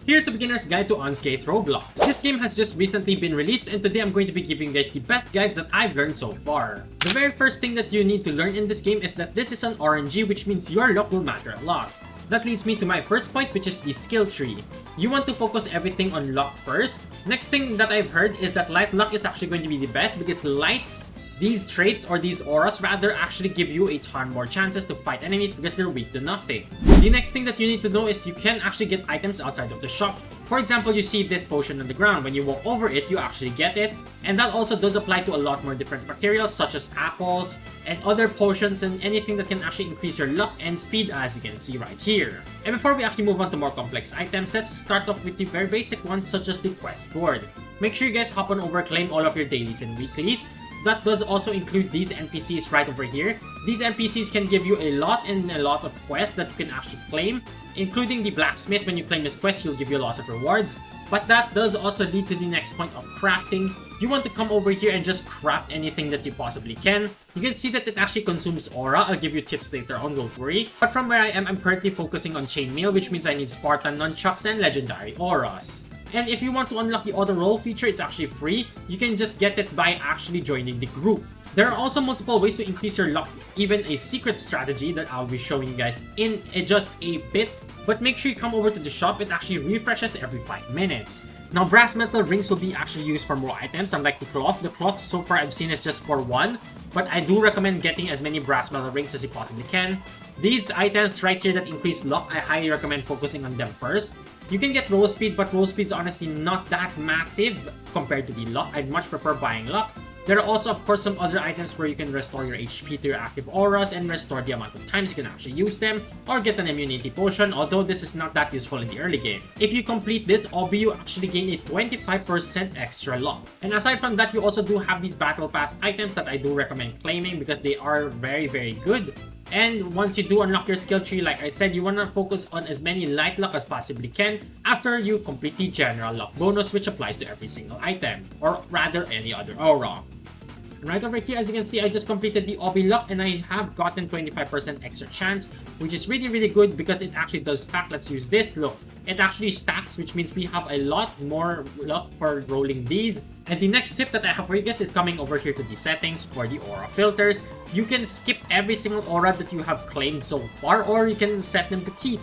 Here's a beginner's guide to Unscathed Roblox. This game has just recently been released and today I'm going to be giving you guys the best guides that I've learned so far. The very first thing that you need to learn in this game is that this is an RNG, which means your luck will matter a lot. That leads me to my first point, which is the skill tree. You want to focus everything on luck first. Next thing that I've heard is that light luck is actually going to be the best because the lights, these traits or these auras rather, actually give you a ton more chances to fight enemies because they're weak to nothing. The next thing that you need to know is you can actually get items outside of the shop. For example, you see this potion on the ground. When you walk over it, you actually get it. And that also does apply to a lot more different materials such as apples and other potions and anything that can actually increase your luck and speed, as you can see right here. And before we actually move on to more complex items, let's start off with the very basic ones such as the quest board. Make sure you guys hop on over, claim all of your dailies and weeklies. That does also include these NPCs right over here. These NPCs can give you a lot of quests that you can actually claim, including the blacksmith. When you claim his quest, he'll give you lots of rewards. But that does also lead to the next point of crafting. You want to come over here and just craft anything that you possibly can. You can see that it actually consumes aura. I'll give you tips later on, don't worry. But from where I am, I'm currently focusing on chainmail, which means I need Spartan nunchucks and legendary auras. And if you want to unlock the auto roll feature, it's actually free. You can just get it by actually joining the group. There are also multiple ways to increase your luck, even a secret strategy that I'll be showing you guys in just a bit. But make sure you come over to the shop. It actually refreshes every 5 minutes. Now, brass metal rings will be actually used for more items, unlike the cloth. The cloth so far I've seen is just for one, but I do recommend getting as many brass metal rings as you possibly can. These items right here that increase luck, I highly recommend focusing on them first. You can get roll speed, but roll speed is honestly not that massive compared to the luck. I'd much prefer buying luck. There are also, of course, some other items where you can restore your HP to your active auras and restore the amount of times you can actually use them, or get an immunity potion, although this is not that useful in the early game. If you complete this obby, you actually gain a 25% extra luck. And aside from that, you also do have these battle pass items that I do recommend claiming because they are very good. And once you do unlock your skill tree, like I said, you want to focus on as many light luck as possibly can after you complete the general luck bonus, which applies to every single item, or rather any other aura. Right over here, as you can see, I just completed the obby luck and I have gotten 25% extra chance, which is really good because it actually does stack. Let's use this. Look, it actually stacks, which means we have a lot more luck for rolling these. And the next tip that I have for you guys is coming over here to the settings for the aura filters. You can skip every single aura that you have claimed so far, or you can set them to keep.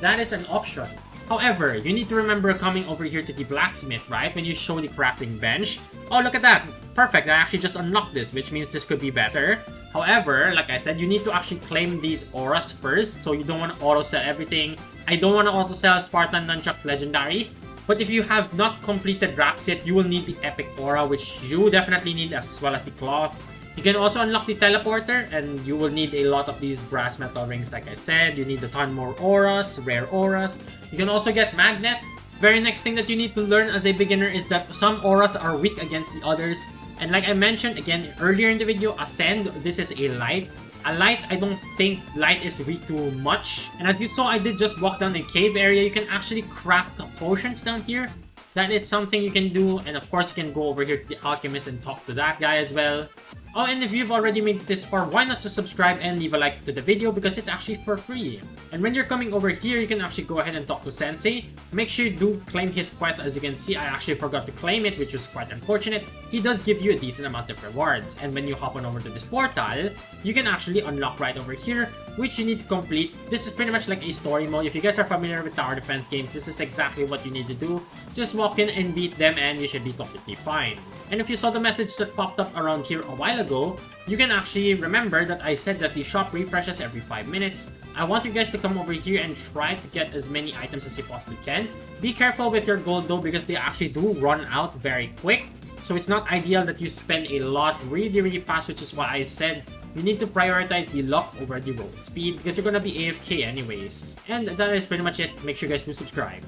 That is an option. However, you need to remember coming over here to the blacksmith, right? When you show the crafting bench. Oh, look at that. Perfect. I actually just unlocked this, which means this could be better. However, like I said, you need to actually claim these auras first. So you don't want to auto-sell everything. I don't want to auto-sell Spartan Nunchucks Legendary. But if you have not completed wraps yet, you will need the epic aura, which you definitely need, as well as the cloth. You can also unlock the teleporter, and you will need a lot of these brass metal rings. Like I said, you need a ton more auras, rare auras. You can also get magnet. Very next thing that you need to learn as a beginner is that some auras are weak against the others. And like I mentioned again earlier in the video, Ascend, this is a light. A light, I don't think light is weak to much. And as you saw, I did just walk down a cave area. You can actually craft potions down here. That is something you can do. And of course, you can go over here to the alchemist and talk to that guy as well. Oh, and if you've already made it this far, why not just subscribe and leave a like to the video because it's actually for free. And when you're coming over here, you can actually go ahead and talk to Sensei. Make sure you do claim his quest. As you can see, I actually forgot to claim it, which was quite unfortunate. He does give you a decent amount of rewards. And when you hop on over to this portal, you can actually unlock right over here, which you need to complete. This is pretty much like a story mode. If you guys are familiar with tower defense games, this is exactly what you need to do. Just walk in and beat them and you should be completely fine. And if you saw the message that popped up around here a while ago, you can actually remember that I said that the shop refreshes every 5 minutes. I want you guys to come over here and try to get as many items as you possibly can. Be careful with your gold though because they actually do run out very quick. So it's not ideal that you spend a lot really fast, which is why I said you need to prioritize the luck over the roll speed because you're gonna be AFK anyways. And that is pretty much it. Make sure you guys do subscribe.